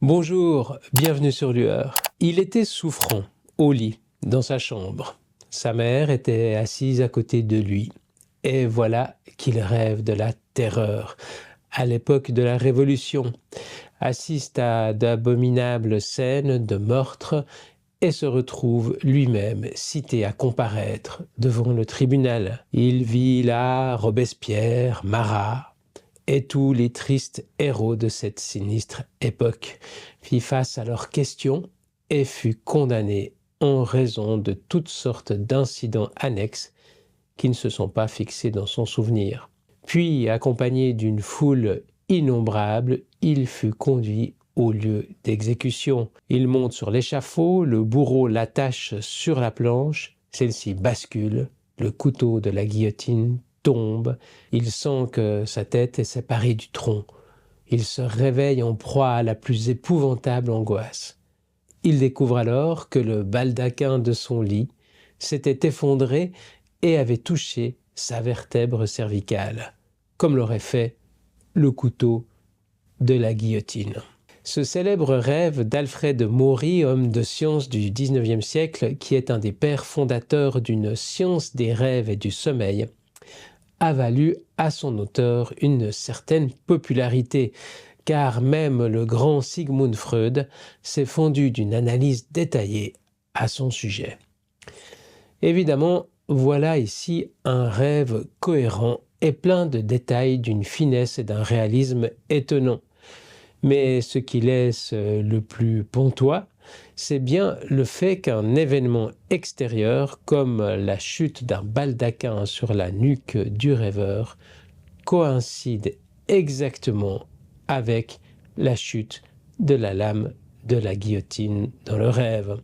Bonjour, bienvenue sur Lueur. Il était souffrant, au lit, dans sa chambre. Sa mère était assise à côté de lui. Et voilà qu'il rêve de la terreur. À l'époque de la Révolution, assiste à d'abominables scènes de meurtre et se retrouve lui-même cité à comparaître devant le tribunal. Il vit là Robespierre, Marat, et tous les tristes héros de cette sinistre époque, fit face à leurs questions et fut condamné en raison de toutes sortes d'incidents annexes qui ne se sont pas fixés dans son souvenir. Puis, accompagné d'une foule innombrable, il fut conduit au lieu d'exécution. Il monte sur l'échafaud, le bourreau l'attache sur la planche, celle-ci bascule, le couteau de la guillotine tombe, il sent que sa tête est séparée du tronc. Il se réveille en proie à la plus épouvantable angoisse. Il découvre alors que le baldaquin de son lit s'était effondré et avait touché sa vertèbre cervicale, comme l'aurait fait le couteau de la guillotine. Ce célèbre rêve d'Alfred Maury, homme de science du XIXe siècle, qui est un des pères fondateurs d'une science des rêves et du sommeil, a valu à son auteur une certaine popularité, car même le grand Sigmund Freud s'est fendu d'une analyse détaillée à son sujet. Évidemment, voilà ici un rêve cohérent et plein de détails d'une finesse et d'un réalisme étonnant. Mais ce qui laisse le plus pantois, c'est bien le fait qu'un événement extérieur, comme la chute d'un baldaquin sur la nuque du rêveur, coïncide exactement avec la chute de la lame de la guillotine dans le rêve.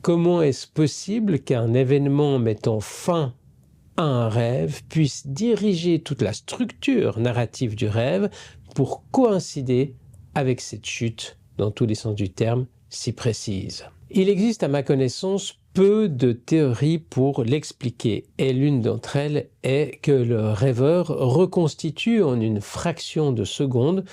Comment est-ce possible qu'un événement mettant fin à un rêve puisse diriger toute la structure narrative du rêve pour coïncider avec cette chute, dans tous les sens du terme, si précise? Il existe à ma connaissance peu de théories pour l'expliquer, et l'une d'entre elles est que le rêveur reconstitue en une fraction de seconde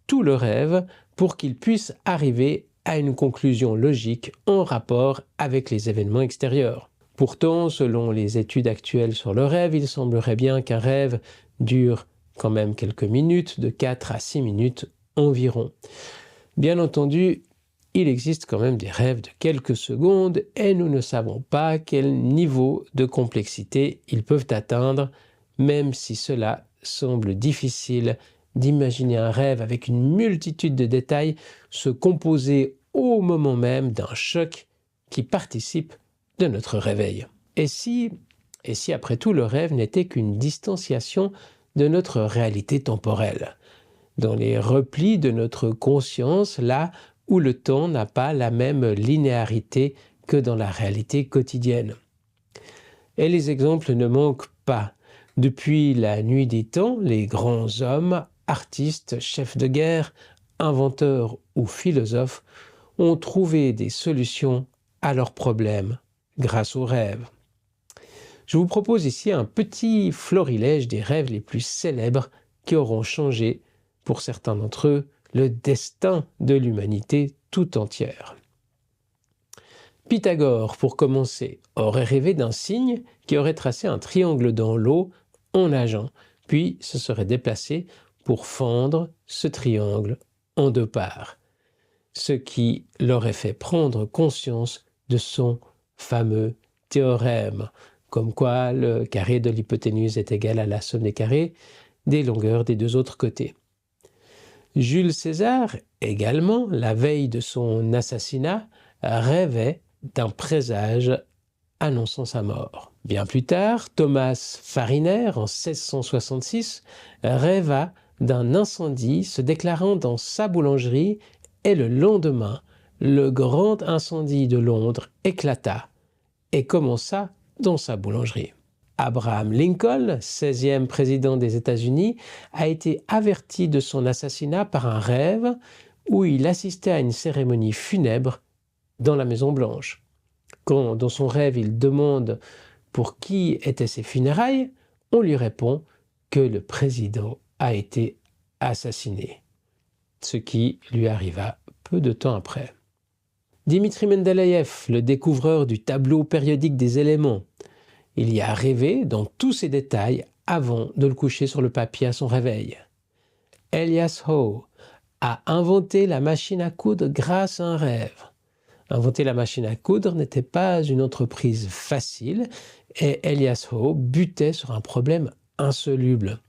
tout le rêve pour qu'il puisse arriver à une conclusion logique en rapport avec les événements extérieurs. Pourtant, selon les études actuelles sur le rêve, il semblerait bien qu'un rêve dure quand même quelques minutes, de 4 à 6 minutes environ. Bien entendu, il existe quand même des rêves de quelques secondes et nous ne savons pas quel niveau de complexité ils peuvent atteindre, même si cela semble difficile d'imaginer un rêve avec une multitude de détails se composer au moment même d'un choc qui participe de notre réveil. Et si après tout le rêve n'était qu'une distanciation de notre réalité temporelle, dans les replis de notre conscience, là où le temps n'a pas la même linéarité que dans la réalité quotidienne. Et les exemples ne manquent pas. Depuis la nuit des temps, les grands hommes, artistes, chefs de guerre, inventeurs ou philosophes ont trouvé des solutions à leurs problèmes grâce aux rêves. Je vous propose ici un petit florilège des rêves les plus célèbres qui auront changé, pour certains d'entre eux, le destin de l'humanité tout entière. Pythagore, pour commencer, aurait rêvé d'un cygne qui aurait tracé un triangle dans l'eau en nageant, puis se serait déplacé pour fendre ce triangle en deux parts, ce qui l'aurait fait prendre conscience de son fameux théorème, comme quoi le carré de l'hypoténuse est égal à la somme des carrés des longueurs des deux autres côtés. Jules César, également, la veille de son assassinat, rêvait d'un présage annonçant sa mort. Bien plus tard, Thomas Fariner, en 1666, rêva d'un incendie se déclarant dans sa boulangerie et le lendemain, le grand incendie de Londres éclata et commença dans sa boulangerie. Abraham Lincoln, 16e président des États-Unis, a été averti de son assassinat par un rêve où il assistait à une cérémonie funèbre dans la Maison-Blanche. Quand, dans son rêve, il demande pour qui étaient ces funérailles, on lui répond que le président a été assassiné, ce qui lui arriva peu de temps après. Dimitri Mendeleïev, le découvreur du tableau périodique des éléments, il y a rêvé dans tous ses détails avant de le coucher sur le papier à son réveil. Elias Howe a inventé la machine à coudre grâce à un rêve. Inventer la machine à coudre n'était pas une entreprise facile et Elias Howe butait sur un problème insoluble.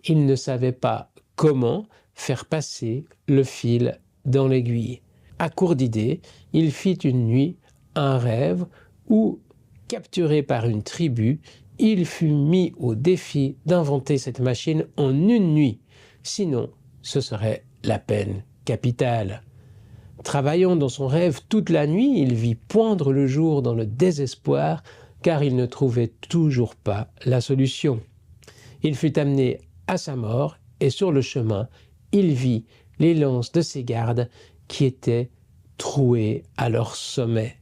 Il ne savait pas comment faire passer le fil dans l'aiguille. À court d'idées, il fit une nuit un rêve où, capturé par une tribu, il fut mis au défi d'inventer cette machine en une nuit. Sinon, ce serait la peine capitale. Travaillant dans son rêve toute la nuit, il vit poindre le jour dans le désespoir car il ne trouvait toujours pas la solution. Il fut amené à sa mort et sur le chemin, il vit les lances de ses gardes qui étaient trouées à leur sommet.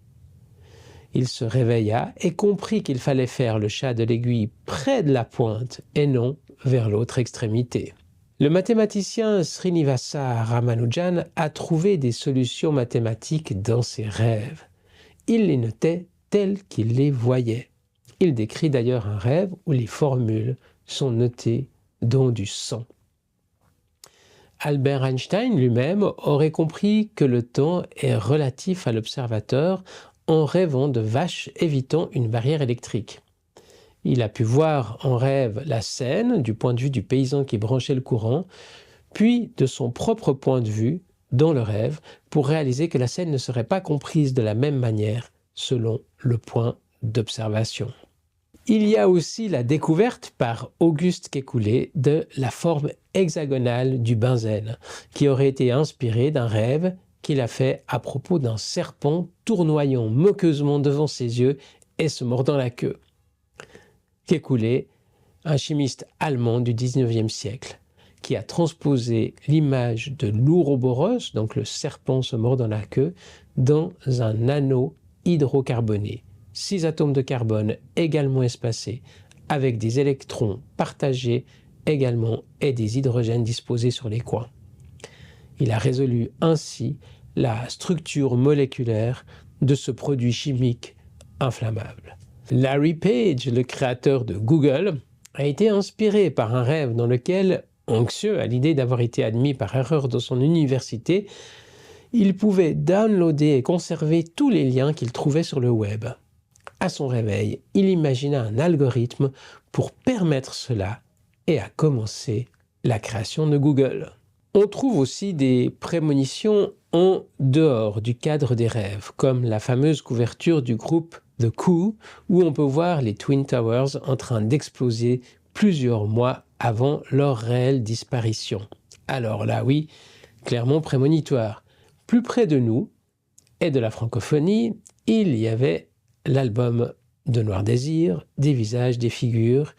Il se réveilla et comprit qu'il fallait faire le chat de l'aiguille près de la pointe et non vers l'autre extrémité. Le mathématicien Srinivasa Ramanujan a trouvé des solutions mathématiques dans ses rêves. Il les notait tels qu'il les voyait. Il décrit d'ailleurs un rêve où les formules sont notées dans du sang. Albert Einstein lui-même aurait compris que le temps est relatif à l'observateur en rêvant de vaches évitant une barrière électrique. Il a pu voir en rêve la scène du point de vue du paysan qui branchait le courant, puis de son propre point de vue dans le rêve pour réaliser que la scène ne serait pas comprise de la même manière selon le point d'observation. Il y a aussi la découverte par Auguste Kekulé de la forme hexagonale du benzène, qui aurait été inspirée d'un rêve qu'il a fait à propos d'un serpent tournoyant moqueusement devant ses yeux et se mordant la queue. Kekulé, un chimiste allemand du XIXe siècle, qui a transposé l'image de l'ouroboros, donc le serpent se mordant la queue, dans un anneau hydrocarboné. 6 atomes de carbone également espacés, avec des électrons partagés également et des hydrogènes disposés sur les coins. Il a résolu ainsi la structure moléculaire de ce produit chimique inflammable. Larry Page, le créateur de Google, a été inspiré par un rêve dans lequel, anxieux à l'idée d'avoir été admis par erreur dans son université, il pouvait downloader et conserver tous les liens qu'il trouvait sur le web. À son réveil, il imagina un algorithme pour permettre cela et a commencé la création de Google. On trouve aussi des prémonitions en dehors du cadre des rêves, comme la fameuse couverture du groupe The Coup, où on peut voir les Twin Towers en train d'exploser plusieurs mois avant leur réelle disparition. Alors là, oui, clairement prémonitoire. Plus près de nous et de la francophonie, il y avait l'album de Noir Désir, des visages, des figures,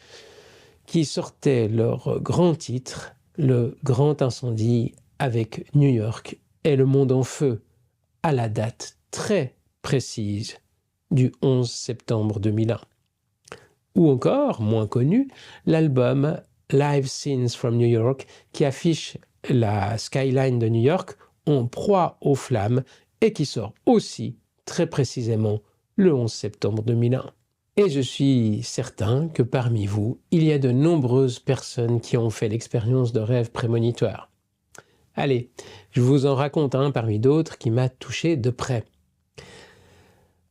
qui sortaient leur grand titre, le grand incendie avec New York et le monde en feu, à la date très précise du 11 septembre 2001. Ou encore, moins connu, l'album Live Scenes from New York, qui affiche la skyline de New York en proie aux flammes et qui sort aussi très précisément le 11 septembre 2001. Et je suis certain que parmi vous, il y a de nombreuses personnes qui ont fait l'expérience de rêves prémonitoires. Allez, je vous en raconte un parmi d'autres qui m'a touché de près.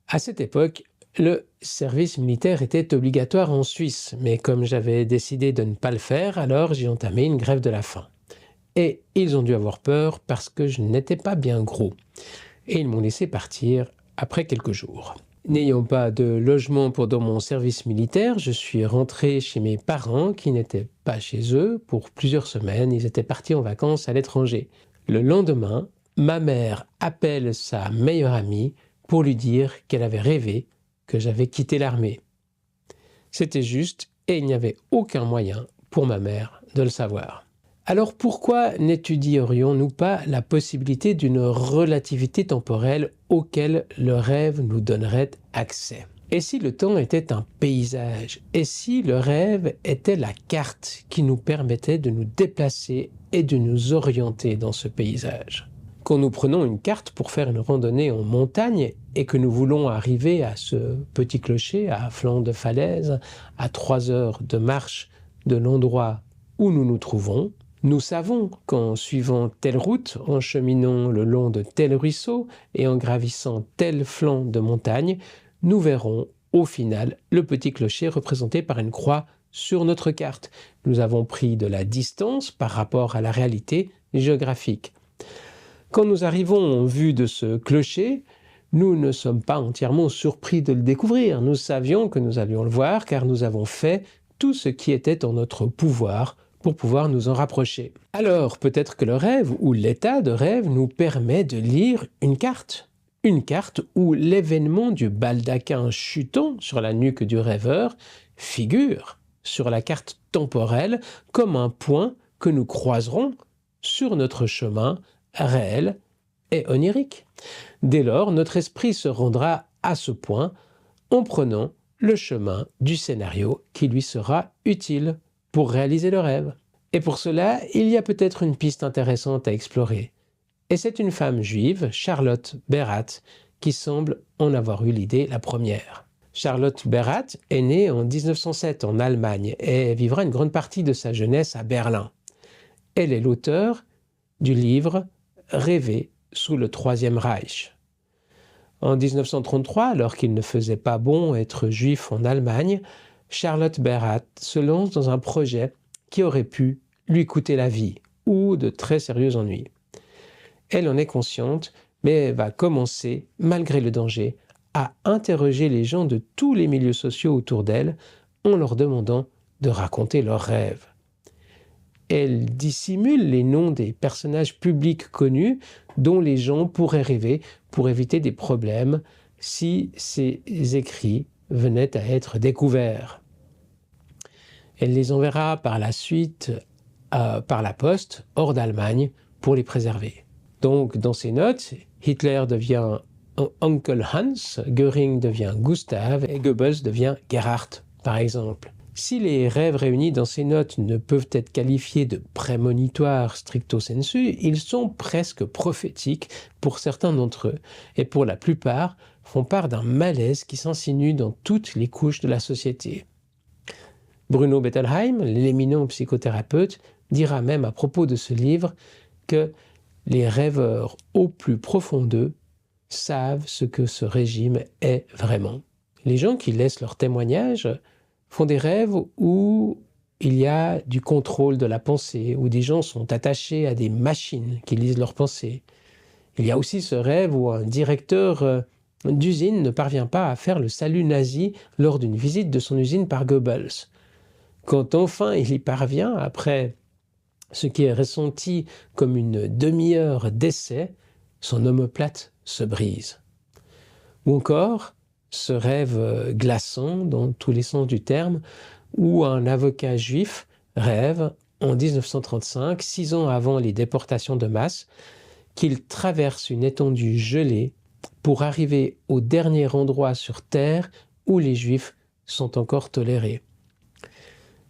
À cette époque, le service militaire était obligatoire en Suisse, mais comme j'avais décidé de ne pas le faire, alors j'ai entamé une grève de la faim. Et ils ont dû avoir peur parce que je n'étais pas bien gros. Et ils m'ont laissé partir après quelques jours. N'ayant pas de logement pendant mon service militaire, je suis rentré chez mes parents qui n'étaient pas chez eux pour plusieurs semaines. Ils étaient partis en vacances à l'étranger. Le lendemain, ma mère appelle sa meilleure amie pour lui dire qu'elle avait rêvé que j'avais quitté l'armée. C'était juste et il n'y avait aucun moyen pour ma mère de le savoir. Alors pourquoi n'étudierions-nous pas la possibilité d'une relativité temporelle auquel le rêve nous donnerait accès? Et si le temps était un paysage? Et si le rêve était la carte qui nous permettait de nous déplacer et de nous orienter dans ce paysage? Quand nous prenons une carte pour faire une randonnée en montagne et que nous voulons arriver à ce petit clocher à flanc de falaise, à 3 heures de marche de l'endroit où nous nous trouvons, nous savons qu'en suivant telle route, en cheminant le long de tel ruisseau et en gravissant tel flanc de montagne, nous verrons au final le petit clocher représenté par une croix sur notre carte. Nous avons pris de la distance par rapport à la réalité géographique. Quand nous arrivons en vue de ce clocher, nous ne sommes pas entièrement surpris de le découvrir. Nous savions que nous allions le voir car nous avons fait tout ce qui était en notre pouvoir pour pouvoir nous en rapprocher. Alors, peut-être que le rêve ou l'état de rêve nous permet de lire une carte. Une carte où l'événement du baldaquin chutant sur la nuque du rêveur figure sur la carte temporelle comme un point que nous croiserons sur notre chemin réel et onirique. Dès lors, notre esprit se rendra à ce point en prenant le chemin du scénario qui lui sera utile pour réaliser le rêve. Et pour cela, il y a peut-être une piste intéressante à explorer. Et c'est une femme juive, Charlotte Berath, qui semble en avoir eu l'idée la première. Charlotte Berath est née en 1907 en Allemagne et vivra une grande partie de sa jeunesse à Berlin. Elle est l'auteure du livre Rêver sous le Troisième Reich. En 1933, alors qu'il ne faisait pas bon être juif en Allemagne, Charlotte Berath se lance dans un projet qui aurait pu lui coûter la vie ou de très sérieux ennuis. Elle en est consciente, mais va commencer, malgré le danger, à interroger les gens de tous les milieux sociaux autour d'elle en leur demandant de raconter leurs rêves. Elle dissimule les noms des personnages publics connus dont les gens pourraient rêver pour éviter des problèmes si ces écrits venaient à être découverts. Elle les enverra par la suite par la poste hors d'Allemagne pour les préserver. Donc dans ses notes, Hitler devient Onkel Hans, Göring devient Gustav et Goebbels devient Gerhard, par exemple. Si les rêves réunis dans ces notes ne peuvent être qualifiés de prémonitoires stricto sensu, ils sont presque prophétiques pour certains d'entre eux, et pour la plupart font part d'un malaise qui s'insinue dans toutes les couches de la société. Bruno Bettelheim, l'éminent psychothérapeute, dira même à propos de ce livre que les rêveurs au plus profond d'eux savent ce que ce régime est vraiment. Les gens qui laissent leur témoignage font des rêves où il y a du contrôle de la pensée, où des gens sont attachés à des machines qui lisent leurs pensées. Il y a aussi ce rêve où un directeur d'usine ne parvient pas à faire le salut nazi lors d'une visite de son usine par Goebbels. Quand enfin il y parvient, après ce qui est ressenti comme une demi-heure d'essai, son omoplate se brise. Ou encore, ce rêve glaçant dans tous les sens du terme, où un avocat juif rêve en 1935, 6 ans avant les déportations de masse, qu'il traverse une étendue gelée pour arriver au dernier endroit sur Terre où les Juifs sont encore tolérés.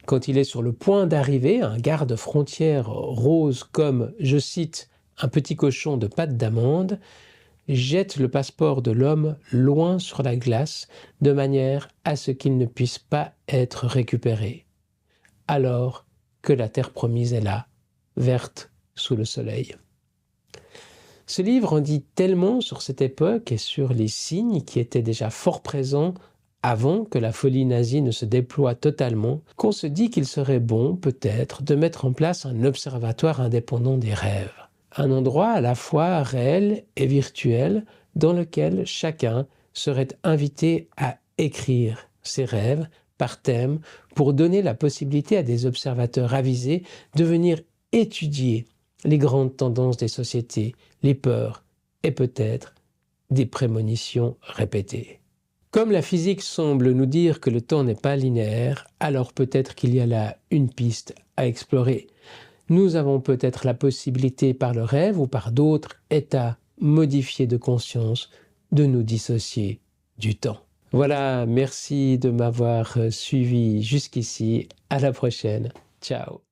Quand il est sur le point d'arriver, un garde-frontière rose comme, je cite, un petit cochon de pâte d'amande, jette le passeport de l'homme loin sur la glace de manière à ce qu'il ne puisse pas être récupéré. Alors que la terre promise est là, verte sous le soleil. Ce livre en dit tellement sur cette époque et sur les signes qui étaient déjà fort présents avant que la folie nazie ne se déploie totalement, qu'on se dit qu'il serait bon, peut-être, de mettre en place un observatoire indépendant des rêves. Un endroit à la fois réel et virtuel dans lequel chacun serait invité à écrire ses rêves par thème pour donner la possibilité à des observateurs avisés de venir étudier les grandes tendances des sociétés, les peurs et peut-être des prémonitions répétées. Comme la physique semble nous dire que le temps n'est pas linéaire, alors peut-être qu'il y a là une piste à explorer. Nous avons peut-être la possibilité par le rêve ou par d'autres états modifiés de conscience de nous dissocier du temps. Voilà, merci de m'avoir suivi jusqu'ici. À la prochaine. Ciao.